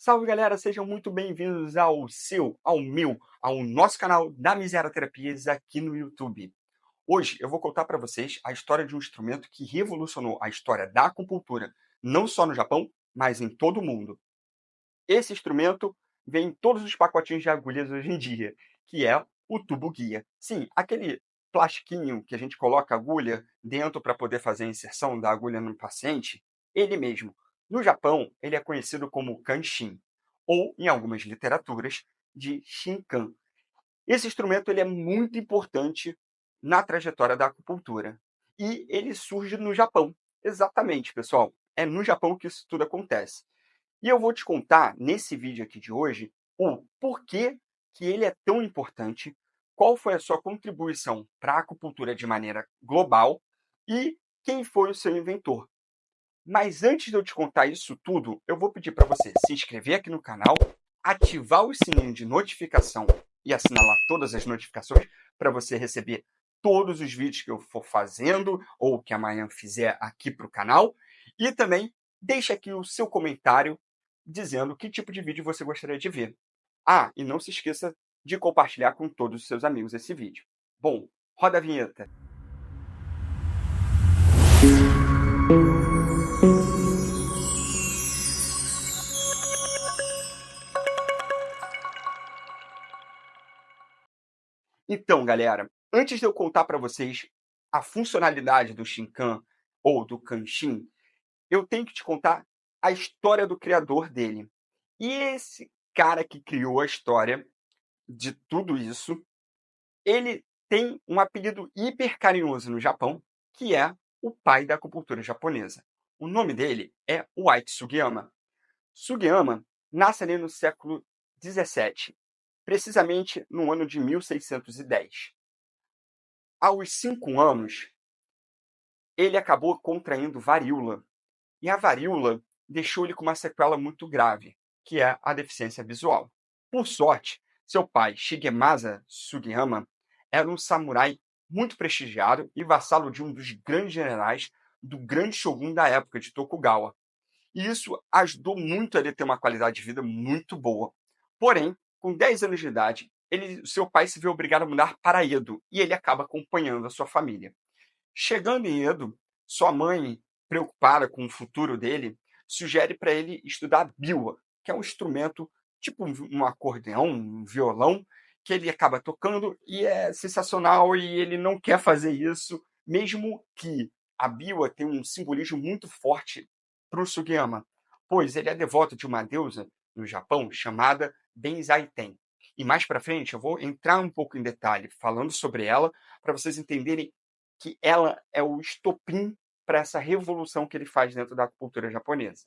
Salve galera, sejam muito bem-vindos ao nosso canal da Miseroterapias aqui no YouTube. Hoje eu vou contar para vocês a história de um instrumento que revolucionou a história da acupuntura, não só no Japão, mas em todo o mundo. Esse instrumento vem em todos os pacotinhos de agulhas hoje em dia, que é o tubo-guia. Sim, aquele plastiquinho que a gente coloca a agulha dentro para poder fazer a inserção da agulha no paciente, ele mesmo. No Japão, ele é conhecido como kanshin, ou, em algumas literaturas, de shinkan. Esse instrumento ele é muito importante na trajetória da acupuntura. E ele surge no Japão. Exatamente, pessoal. É no Japão que isso tudo acontece. E eu vou te contar, nesse vídeo aqui de hoje, o porquê que ele é tão importante, qual foi a sua contribuição para a acupuntura de maneira global e quem foi o seu inventor. Mas antes de eu te contar isso tudo, eu vou pedir para você se inscrever aqui no canal, ativar o sininho de notificação e assinalar todas as notificações para você receber todos os vídeos que eu for fazendo ou que amanhã fizer aqui para o canal. E também deixe aqui o seu comentário dizendo que tipo de vídeo você gostaria de ver. Ah, e não se esqueça de compartilhar com todos os seus amigos esse vídeo. Bom, roda a vinheta. Então, galera, antes de eu contar para vocês a funcionalidade do Shinkan ou do Kanshin, eu tenho que te contar a história do criador dele. E esse cara que criou a história de tudo isso, ele tem um apelido hiper carinhoso no Japão, que é o pai da acupuntura japonesa. O nome dele é White Sugiyama. Sugiyama nasce ali no século 17, precisamente no ano de 1610. Aos 5 anos, ele acabou contraindo varíola. E a varíola deixou ele com uma sequela muito grave, que é a deficiência visual. Por sorte, seu pai, Shigemasa Sugiyama, era um samurai muito prestigiado e vassalo de um dos grandes generais do grande shogun da época, de Tokugawa. E isso ajudou muito ele a ter uma qualidade de vida muito boa. Porém, com 10 anos de idade, seu pai se vê obrigado a mudar para Edo e ele acaba acompanhando a sua família. Chegando em Edo, sua mãe, preocupada com o futuro dele, sugere para ele estudar biwa, que é um instrumento tipo um acordeão, um violão, que ele acaba tocando e é sensacional e ele não quer fazer isso, mesmo que a biwa tem um simbolismo muito forte para o Sugiyama, pois ele é devoto de uma deusa no Japão chamada Benzaiten. E mais para frente eu vou entrar um pouco em detalhe falando sobre ela para vocês entenderem que ela é o estopim para essa revolução que ele faz dentro da cultura japonesa.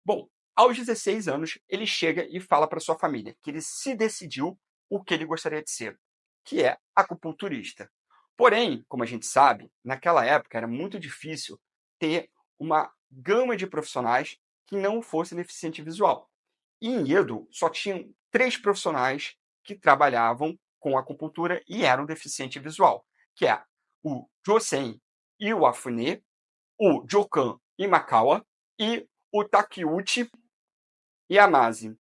Bom, aos 16 anos, ele chega e fala para sua família que ele se decidiu o que ele gostaria de ser, que é acupunturista. Porém, como a gente sabe, naquela época era muito difícil ter uma gama de profissionais que não fosse deficiente visual. E em Edo só tinham 3 profissionais que trabalhavam com acupuntura e eram deficiente visual, que é o Josen Iwafune, o Jokan Imakawa e o Takeuchi Yamase.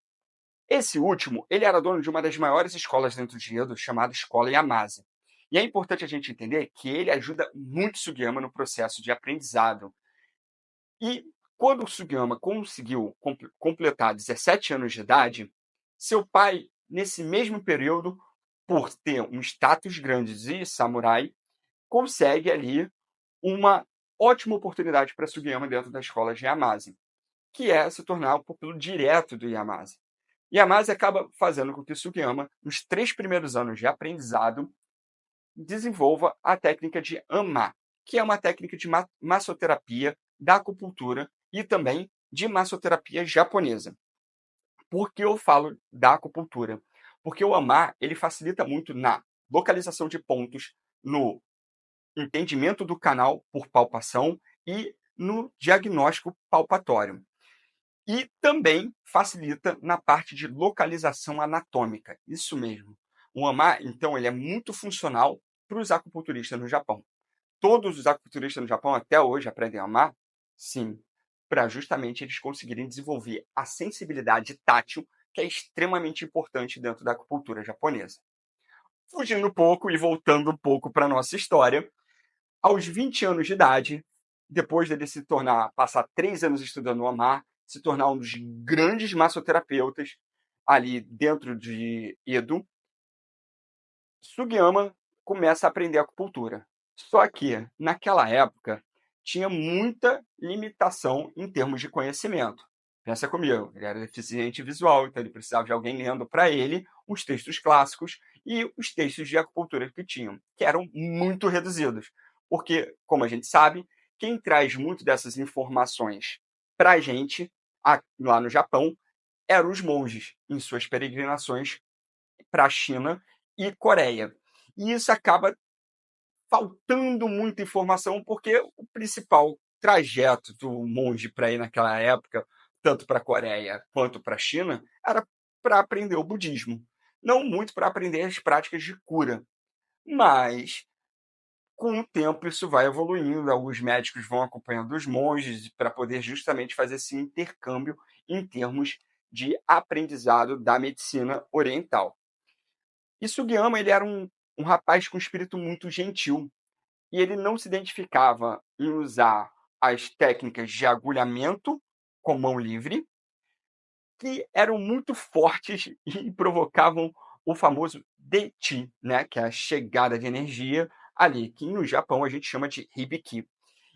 Esse último, ele era dono de uma das maiores escolas dentro de Edo, chamada Escola Yamase. E é importante a gente entender que ele ajuda muito Sugiyama no processo de aprendizado. E quando o Sugiyama conseguiu completar 17 anos de idade, seu pai, nesse mesmo período, por ter um status grande de samurai, consegue ali uma ótima oportunidade para Sugiyama dentro da escola de Yamase, que é se tornar o pupilo direto do Yamase. Yamase acaba fazendo com que Sugiyama, nos 3 primeiros anos de aprendizado, desenvolva a técnica de AMA, que é uma técnica de massoterapia da acupuntura e também de massoterapia japonesa. Por que eu falo da acupuntura? Porque o AMA ele facilita muito na localização de pontos, no entendimento do canal por palpação e no diagnóstico palpatório. E também facilita na parte de localização anatômica. Isso mesmo. O AMA, então, ele é muito funcional para os acupunturistas no Japão. Todos os acupunturistas no Japão até hoje aprendem AMA? Sim. para justamente eles conseguirem desenvolver a sensibilidade tátil, que é extremamente importante dentro da acupuntura japonesa. Fugindo um pouco e voltando um pouco para a nossa história, aos 20 anos de idade, depois dele passar 3 anos estudando no Amar, se tornar um dos grandes massoterapeutas ali dentro de Edo, Sugiyama começa a aprender acupuntura. Só que, naquela época, tinha muita limitação em termos de conhecimento. Pensa comigo, ele era deficiente visual, então ele precisava de alguém lendo para ele os textos clássicos e os textos de acupuntura que tinham, que eram muito reduzidos. Porque, como a gente sabe, quem traz muito dessas informações para a gente, lá no Japão, eram os monges, em suas peregrinações para a China e Coreia. E isso acaba faltando muita informação, porque o principal trajeto do monge para ir naquela época, tanto para a Coreia quanto para a China, era para aprender o budismo. Não muito para aprender as práticas de cura, mas com o tempo isso vai evoluindo, alguns médicos vão acompanhando os monges para poder justamente fazer esse intercâmbio em termos de aprendizado da medicina oriental. E Sugiyama, ele era um rapaz com espírito muito gentil, e ele não se identificava em usar as técnicas de agulhamento com mão livre, que eram muito fortes e provocavam o famoso Dei-chi, né, que é a chegada de energia ali, que no Japão a gente chama de Hibiki.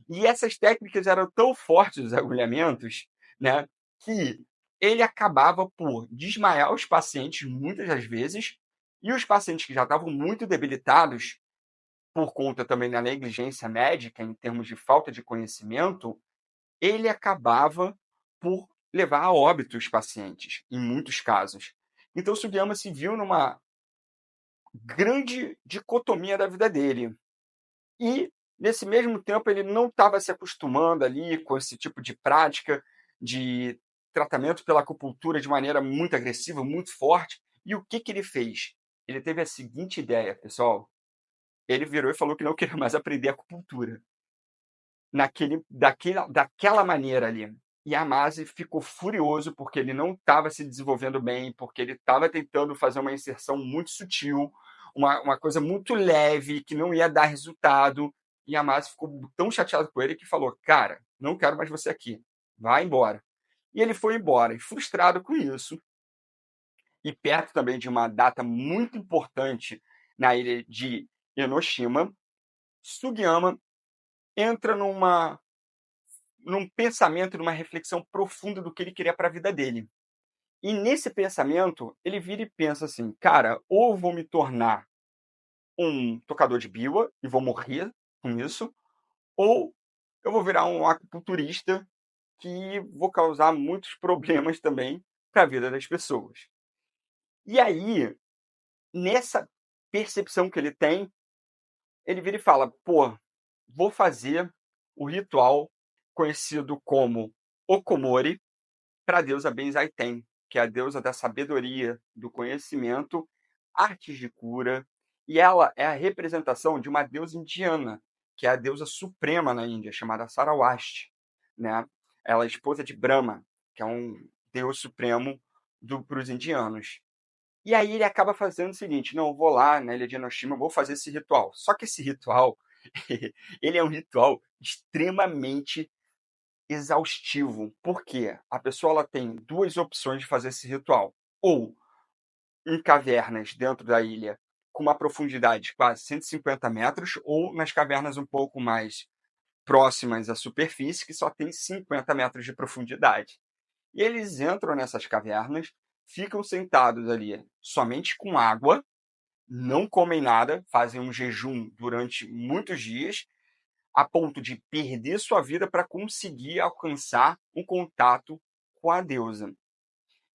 E essas técnicas eram tão fortes, os agulhamentos, né, que ele acabava por desmaiar os pacientes muitas das vezes, e os pacientes que já estavam muito debilitados, por conta também da negligência médica, em termos de falta de conhecimento, ele acabava por levar a óbito os pacientes, em muitos casos. Então, Sugiyama se viu numa grande dicotomia da vida dele. E, nesse mesmo tempo, ele não estava se acostumando ali com esse tipo de prática de tratamento pela acupuntura de maneira muito agressiva, muito forte. E o que ele fez? Ele teve a seguinte ideia, pessoal. Ele virou e falou que não queria mais aprender acupuntura daquela maneira ali. E a Masi ficou furioso porque ele não estava se desenvolvendo bem, porque ele estava tentando fazer uma inserção muito sutil, uma coisa muito leve, que não ia dar resultado. E a Masi ficou tão chateada com ele que falou: Cara, não quero mais você aqui, vai embora. E ele foi embora, e frustrado com isso, e perto também de uma data muito importante na ilha de Enoshima, Sugiyama entra num pensamento, numa reflexão profunda do que ele queria para a vida dele. E nesse pensamento, ele vira e pensa assim: cara, ou vou me tornar um tocador de biwa e vou morrer com isso, ou eu vou virar um acupunturista que vou causar muitos problemas também para a vida das pessoas. E aí, nessa percepção que ele tem, ele vira e fala: pô, vou fazer o ritual conhecido como Okomori, para a deusa Benzaiten, que é a deusa da sabedoria, do conhecimento, artes de cura, e ela é a representação de uma deusa indiana, que é a deusa suprema na Índia, chamada Sarawasti, né? Ela é esposa de Brahma, que é um deus supremo para os indianos. E aí ele acaba fazendo o seguinte: não, eu vou lá na ilha de Enoshima, vou fazer esse ritual. Só que esse ritual, ele é um ritual extremamente exaustivo, porque a pessoa ela tem duas opções de fazer esse ritual: ou em cavernas dentro da ilha com uma profundidade de quase 150 metros, ou nas cavernas um pouco mais próximas à superfície, que só tem 50 metros de profundidade. E eles entram nessas cavernas, ficam sentados ali somente com água, não comem nada, fazem um jejum durante muitos dias, a ponto de perder sua vida para conseguir alcançar um contato com a deusa.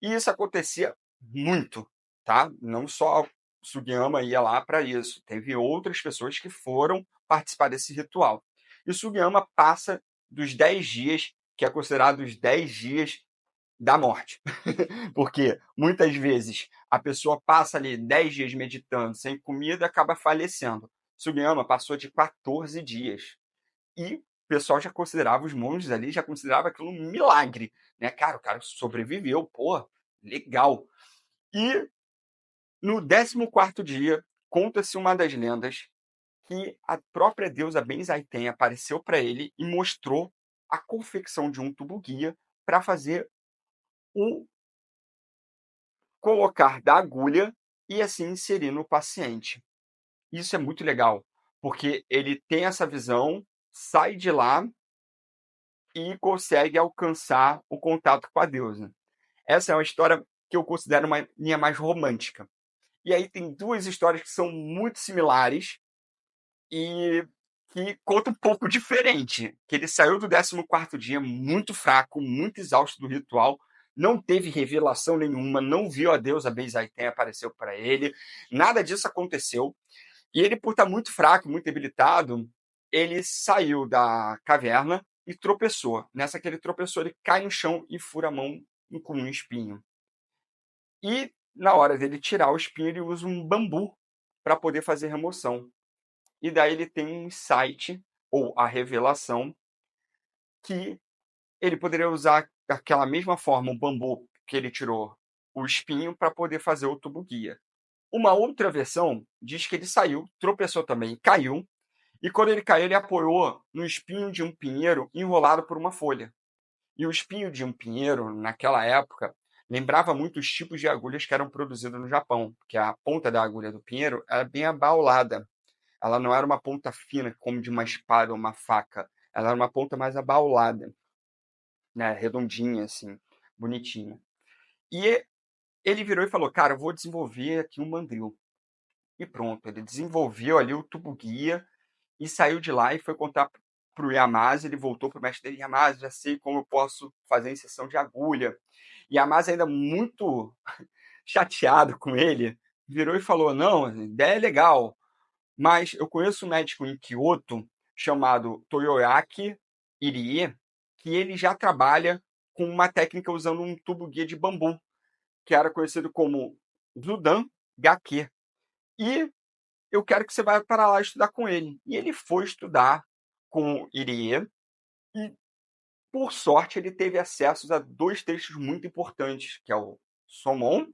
E isso acontecia muito, tá? Não só Sugiyama ia lá para isso, teve outras pessoas que foram participar desse ritual. E Sugiyama passa dos 10 dias, que é considerado os 10 dias da morte. Porque muitas vezes a pessoa passa ali 10 dias meditando sem comida e acaba falecendo. Sugiyama passou de 14 dias. E pessoal já considerava, os monges ali já considerava aquilo um milagre, né? Cara, o cara sobreviveu, pô, legal. E no 14º dia, conta-se uma das lendas que a própria deusa Benzaiten apareceu para ele e mostrou a confecção de um tubo-guia para fazer o colocar da agulha e assim inserir no paciente. Isso é muito legal, porque ele tem essa visão, sai de lá e consegue alcançar o contato com a deusa. Essa é uma história que eu considero uma linha mais romântica. E aí tem duas histórias que são muito similares e que contam um pouco diferente. Que ele saiu do 14º dia muito fraco, muito exausto do ritual, não teve revelação nenhuma, não viu a deusa Benzaiten apareceu para ele, nada disso aconteceu. E ele, por estar muito fraco, muito debilitado, ele saiu da caverna e tropeçou. Nessa que ele tropeçou, ele cai no chão e fura a mão com um espinho. E na hora dele tirar o espinho, ele usa um bambu para poder fazer remoção. E daí ele tem um insight, ou a revelação, que ele poderia usar daquela mesma forma o bambu que ele tirou o espinho para poder fazer o tubo-guia. Uma outra versão diz que ele saiu, tropeçou também, caiu, e quando ele caiu, ele apoiou no espinho de um pinheiro enrolado por uma folha. E o espinho de um pinheiro, naquela época, lembrava muito os tipos de agulhas que eram produzidos no Japão, porque a ponta da agulha do pinheiro era bem abaulada. Ela não era uma ponta fina, como de uma espada ou uma faca. Ela era uma ponta mais abaulada, né? Redondinha, assim, bonitinha. E ele virou e falou, cara, eu vou desenvolver aqui um mandril. E pronto, ele desenvolveu ali o tubo-guia e saiu de lá e foi contar para o Yamase. Ele voltou para o mestre dele, Yamase, já sei como eu posso fazer a inserção de agulha. E Yamase, ainda muito chateado com ele, virou e falou, não, a ideia é legal, mas eu conheço um médico em Kyoto chamado Toyoaki Irie, que ele já trabalha com uma técnica usando um tubo-guia de bambu, que era conhecido como Zudan Gake. E eu quero que você vá para lá estudar com ele. E ele foi estudar com Irie e, por sorte, ele teve acesso a dois textos muito importantes, que é o Somon,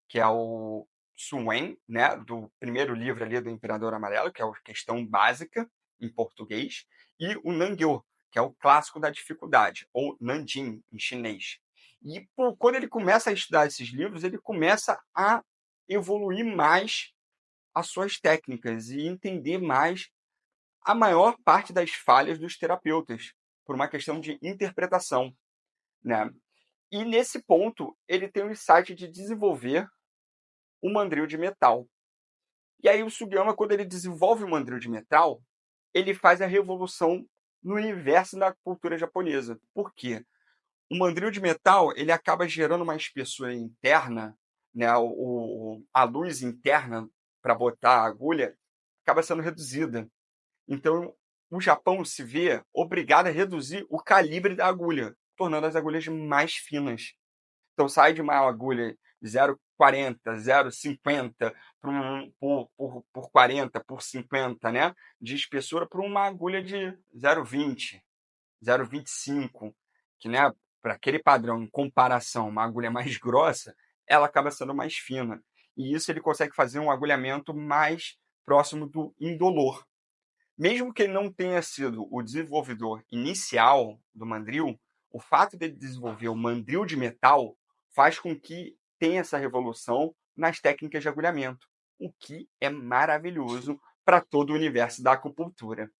que é o Suen, né, do primeiro livro ali do Imperador Amarelo, que é a questão básica em português, e o Nangyo, que é o clássico da dificuldade, ou Nanjing em chinês. E quando ele começa a estudar esses livros, ele começa a evoluir mais as suas técnicas e entender mais a maior parte das falhas dos terapeutas, por uma questão de interpretação, né? E nesse ponto, ele tem o insight de desenvolver o mandril de metal. E aí o Sugiyama, quando ele desenvolve o mandril de metal, ele faz a revolução no universo da cultura japonesa. Por quê? O mandril de metal ele acaba gerando uma espessura interna, né? A luz interna para botar a agulha acaba sendo reduzida. Então, o Japão se vê obrigado a reduzir o calibre da agulha, tornando as agulhas mais finas. Então, sai de uma agulha de 0,40, 0,50 por 40, por 50, né? De espessura para uma agulha de 0,20, 0,25, que, né, para aquele padrão, em comparação, uma agulha mais grossa, ela acaba sendo mais fina. E isso ele consegue fazer um agulhamento mais próximo do indolor. Mesmo que ele não tenha sido o desenvolvedor inicial do mandril, o fato de ele desenvolver o mandril de metal faz com que tenha essa revolução nas técnicas de agulhamento, o que é maravilhoso para todo o universo da acupuntura.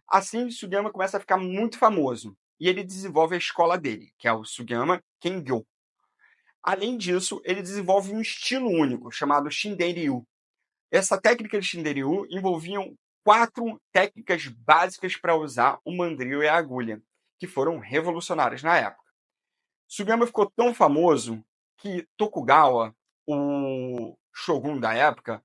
Assim, Sugiyama começa a ficar muito famoso e ele desenvolve a escola dele, que é o Sugiyama Kengyo. Além disso, ele desenvolve um estilo único chamado Shinden-ryu. Essa técnica de Shinden-ryu envolvia 4 técnicas básicas para usar o mandril e a agulha, que foram revolucionárias na época. Sugiyama ficou tão famoso que Tokugawa, o shogun da época,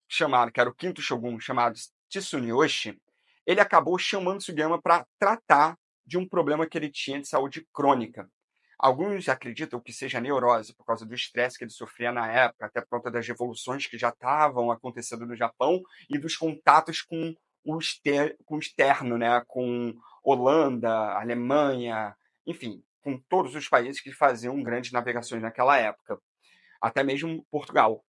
que era o quinto shogun, chamado Tsunyoshi, ele acabou chamando Sugiyama para tratar de um problema que ele tinha de saúde crônica. Alguns acreditam que seja neurose, por causa do estresse que ele sofria na época, até por conta das revoluções que já estavam acontecendo no Japão e dos contatos com com externo, né, com Holanda, Alemanha, enfim, com todos os países que faziam grandes navegações naquela época, até mesmo Portugal.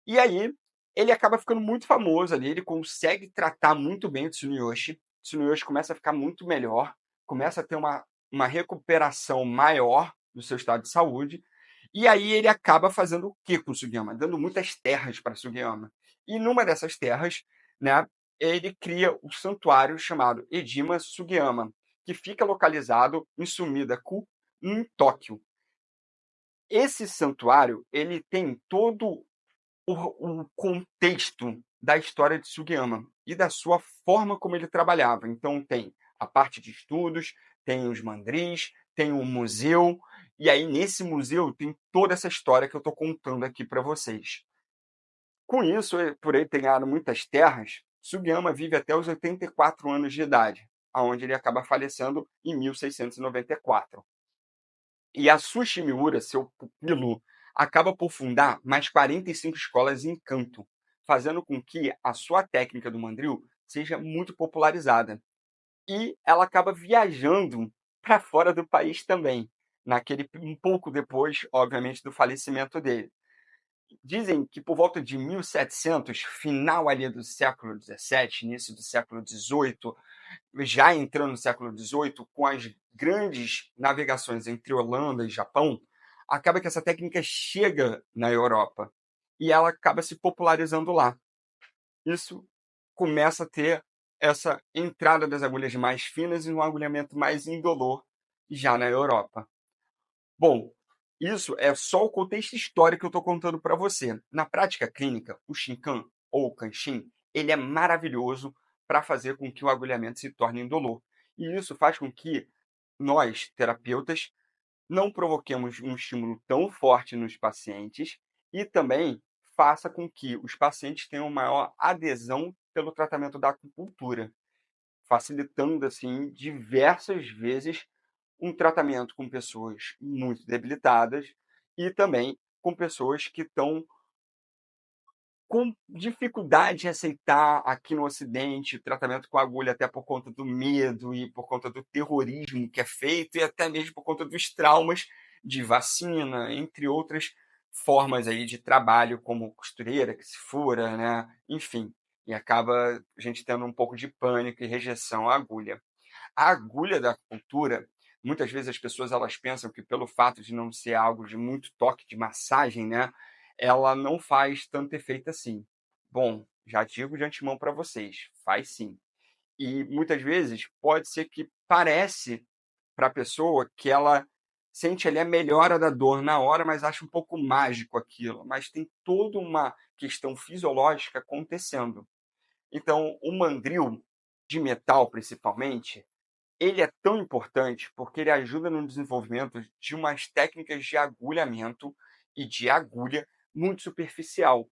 E aí, ele acaba ficando muito famoso ali, ele consegue tratar muito bem o Tsunoyoshi. Tsunoyoshi começa a ficar muito melhor, começa a ter uma recuperação maior do seu estado de saúde, e aí ele acaba fazendo o que com o Sugiyama? Dando muitas terras para Sugiyama. E numa dessas terras, né, ele cria o santuário chamado Ejima Sugiyama, que fica localizado em Sumida-ku, em Tóquio. Esse santuário, ele tem todo o contexto da história de Sugiyama e da sua forma como ele trabalhava. Então tem a parte de estudos, tem os mandris, tem um museu, e aí nesse museu tem toda essa história que eu estou contando aqui para vocês. Com isso, por ele ter ganhado muitas terras, Sugiyama vive até os 84 anos de idade, aonde ele acaba falecendo em 1694. E a Sushi Miura, seu pupilo, acaba por fundar mais 45 escolas em Kanto, fazendo com que a sua técnica do mandril seja muito popularizada. E ela acaba viajando para fora do país também, um pouco depois, obviamente, do falecimento dele. Dizem que por volta de 1700, final ali do século XVII, início do século XVIII, já entrando no século XVIII, com as grandes navegações entre Holanda e Japão, acaba que essa técnica chega na Europa e ela acaba se popularizando lá. Isso começa a ter essa entrada das agulhas mais finas e um agulhamento mais indolor já na Europa. Bom, isso é só o contexto histórico que eu estou contando para você. Na prática clínica, o Shinkan ou o Kanshin, ele é maravilhoso para fazer com que o agulhamento se torne indolor. E isso faz com que nós, terapeutas, não provoquemos um estímulo tão forte nos pacientes e também faça com que os pacientes tenham maior adesão pelo tratamento da acupuntura, facilitando assim diversas vezes um tratamento com pessoas muito debilitadas e também com pessoas que estão com dificuldade em aceitar aqui no Ocidente o tratamento com agulha, até por conta do medo e por conta do terrorismo que é feito, e até mesmo por conta dos traumas de vacina, entre outras formas aí de trabalho, como costureira que se fura, né? Enfim, e acaba a gente tendo um pouco de pânico e rejeição à agulha. A agulha da acupuntura, muitas vezes as pessoas elas pensam que pelo fato de não ser algo de muito toque, de massagem, né, ela não faz tanto efeito assim. Bom, já digo de antemão para vocês, faz sim. E muitas vezes pode ser que parece para a pessoa que ela sente ali a melhora da dor na hora, mas acha um pouco mágico aquilo, mas tem toda uma questão fisiológica acontecendo. Então, o mandril de metal, principalmente, ele é tão importante porque ele ajuda no desenvolvimento de umas técnicas de agulhamento e de agulha muito superficial.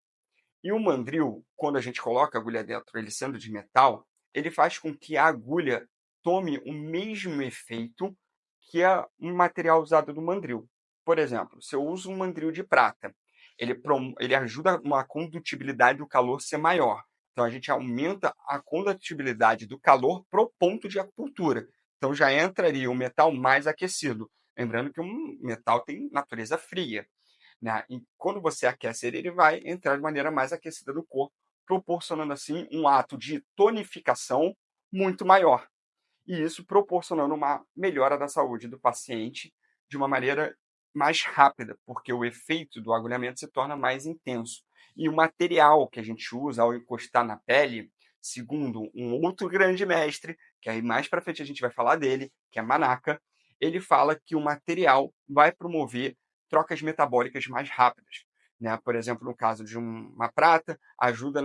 E o mandril, quando a gente coloca a agulha dentro, ele sendo de metal, ele faz com que a agulha tome o mesmo efeito que um material usado no mandril. Por exemplo, se eu uso um mandril de prata, ele ajuda uma condutibilidade do calor ser maior. Então a gente aumenta a condutibilidade do calor para o ponto de acupuntura. Então já entraria o metal mais aquecido. Lembrando que um metal tem natureza fria, né? E quando você aquece ele, ele vai entrar de maneira mais aquecida no corpo, proporcionando assim um ato de tonificação muito maior. E isso proporcionando uma melhora da saúde do paciente de uma maneira mais rápida, porque o efeito do agulhamento se torna mais intenso. E o material que a gente usa ao encostar na pele, segundo um outro grande mestre, que aí mais para frente a gente vai falar dele, que é Manaka, ele fala que o material vai promover trocas metabólicas mais rápidas. Né? Por exemplo, no caso de uma prata, ajuda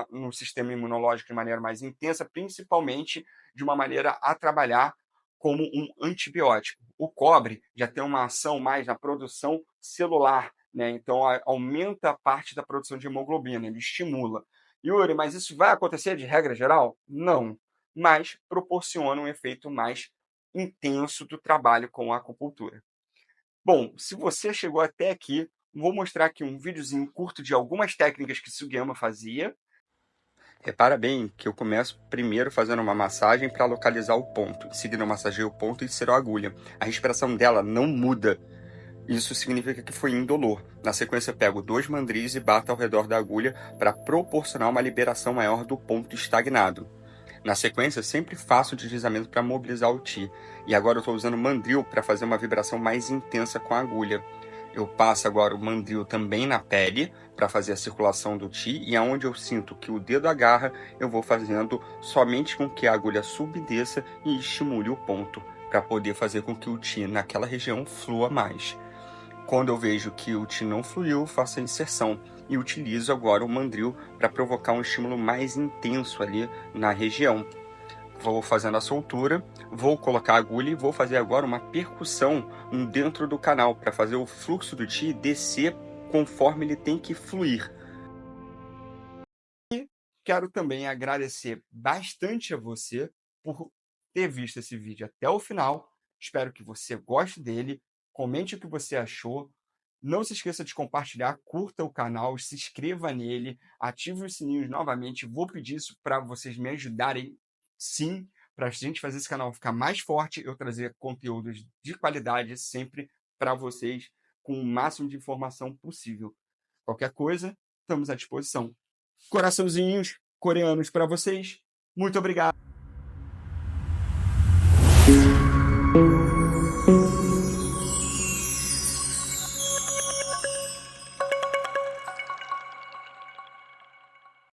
no sistema imunológico de maneira mais intensa, principalmente de uma maneira a trabalhar como um antibiótico. O cobre já tem uma ação mais na produção celular, né? Então aumenta a parte da produção de hemoglobina, ele estimula. Yuri, mas isso vai acontecer de regra geral? Não, mas proporciona um efeito mais intenso do trabalho com a acupuntura. Bom, se você chegou até aqui, vou mostrar aqui um videozinho curto de algumas técnicas que Sugiyama fazia. Repara bem que eu começo primeiro fazendo uma massagem para localizar o ponto. Em seguida, eu massageio o ponto e insiro a agulha. A respiração dela não muda. Isso significa que foi indolor. Na sequência, eu pego 2 mandris e bato ao redor da agulha para proporcionar uma liberação maior do ponto estagnado. Na sequência, eu sempre faço o deslizamento para mobilizar o Ti. E agora eu estou usando o mandril para fazer uma vibração mais intensa com a agulha. Eu passo agora o mandril também na pele para fazer a circulação do Ti, e aonde eu sinto que o dedo agarra, eu vou fazendo somente com que a agulha suba e desça e estimule o ponto, para poder fazer com que o Ti naquela região flua mais. Quando eu vejo que o Ti não fluiu, faço a inserção e utilizo agora o mandril para provocar um estímulo mais intenso ali na região. Vou fazendo a soltura, vou colocar a agulha e vou fazer agora uma percussão dentro do canal para fazer o fluxo do Ti descer conforme ele tem que fluir. E quero também agradecer bastante a você por ter visto esse vídeo até o final. Espero que você goste dele. Comente o que você achou. Não se esqueça de compartilhar, curta o canal, se inscreva nele, ative os sininhos novamente. Vou pedir isso para vocês me ajudarem, sim, para a gente fazer esse canal ficar mais forte, eu trazer conteúdos de qualidade sempre para vocês, com o máximo de informação possível. Qualquer coisa, estamos à disposição. Coraçãozinhos coreanos para vocês. Muito obrigado.